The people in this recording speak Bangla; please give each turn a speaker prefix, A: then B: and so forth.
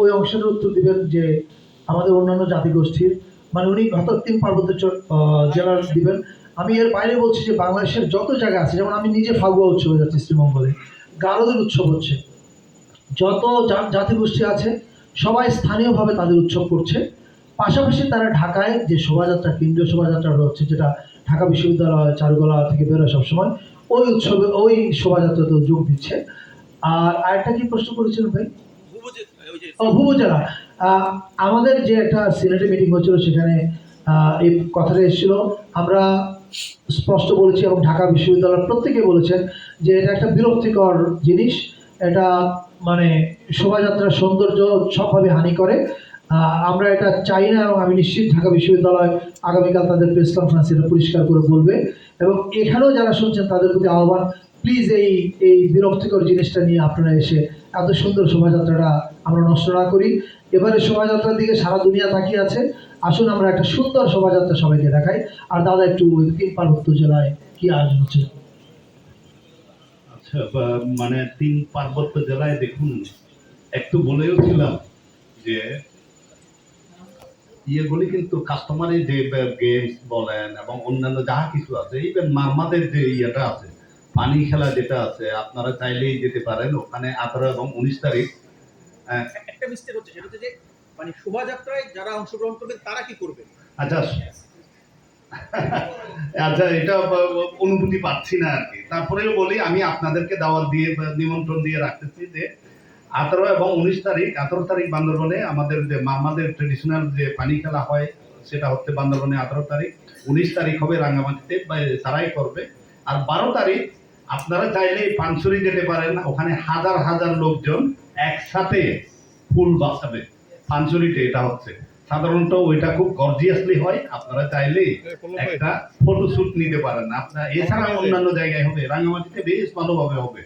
A: ওই অংশের উত্তর দিবেন যে আমাদের অন্যান্য জাতিগোষ্ঠীর, মানে উনি হয়তো ৩ পার্বত্য জেলার দিবেন। আমি এর বাইরে বলছি যে বাংলাদেশের যত জায়গা আছে, যেমন আমি নিজে ফাগুয়া উৎসবে যাচ্ছি শ্রীমঙ্গলে, গারোদের উৎসব হচ্ছে, যত জাতিগোষ্ঠী আছে সবাই স্থানীয়ভাবে তাদের উৎসব করছে। পাশাপাশি তারা ঢাকায় যে শোভাযাত্রা, কেন্দ্রীয় শোভাযাত্রাটা হচ্ছে, যেটা ঢাকা বিশ্ববিদ্যালয় চারুকলা থেকে বেরোয় সবসময়, ওই উৎসবে ওই শোভাযাত্রাতেও যোগ দিচ্ছে। আর আরেকটা কি প্রশ্ন করেছিলেন ভাই? ভুবজেলা। আমাদের যে একটা সিনেটে মিটিং হয়েছিল, সেখানে এই কথাটা এসেছিল। আমরা স্পষ্ট বলেছি এবং ঢাকা বিশ্ববিদ্যালয়ের প্রত্যেকে বলেছেন যে এটা একটা বিরক্তিকর জিনিস। এটা মানে শোভাযাত্রার সৌন্দর্য সবভাবে হানি করে। আমরা এটা চাই না, এবং আমি নিশ্চিত ঢাকা বিশ্ববিদ্যালয় আগামীকাল তাদের প্রেস কনফারেন্সে এটা পরিষ্কার করে বলবে। এবং এখানেও যারা শুনছেন তাদের প্রতি আহ্বান, প্লিজ এই এই বিরক্তিকর জিনিসটা নিয়ে আপনারা এসে এত সুন্দর শোভাযাত্রাটা আমরা নষ্ট না করি। এবারে শোভাযাত্রার দিকে সারা দুনিয়া তাকিয়ে আছে, আসুন আমরা একটা সুন্দর শোভাযাত্রা সবাইকে দেখাই। আর দাদা একটু ওই ৩ পার্বত্য জেলায় কি আয়োজন হচ্ছে?
B: আচ্ছা, মানে ৩ পার্বত্য জেলায় দেখুন, একটু বলেও ছিলাম যে ইয়েগুলি কিন্তু কাস্টমারি যে গেমস বলেন এবং অন্যান্য যাহা কিছু আছে, ইভেন মামাদের যে ইয়েটা আছে, পানি খেলা যেটা আছে, আপনারা চাইলেই যেতে পারেন ওখানে ১৮ এবং ১৯ তারিখ।
C: একটা মিস্টেক হচ্ছে, সেটা হচ্ছে যে মানে শোভাযাত্রায় যারা অংশগ্রহণ করবেন তারা কি করবে?
B: আচ্ছা আচ্ছা, এটা অনুভূতি পাচ্ছি না আর কি। তারপরেও বলি, আমি আপনাদেরকে দাওয়াত দিয়ে নিমন্ত্রণ দিয়ে রাখতেছি যে ১৮ এবং ১৯ তারিখ, ১৮ তারিখ বান্দরবনে আমাদের যে মামাদের ট্রেডিশনাল যে পানি খেলা হয়, সেটা হচ্ছে বান্দরবনে ১৮ তারিখ। ১৯ তারিখ হবে রাঙ্গামাটিতে, তারাই করবে। আর ১২ তারিখ আপনারা চাইলে পানছড়ি যেতে পারেন, ওখানে হাজার হাজার লোকজন একসাথে ফুল বাঁচাবে পানছড়িতে। এটা হচ্ছে সাধারণত ওইটা খুব গর্জিয়াসলি হয়, আপনারা চাইলে একটা ফটোশুট নিতে পারেন। আপনারা এছাড়া অন্যান্য জায়গায় হবে, রাঙ্গামাটিতে বেশ ভালোভাবে হবে।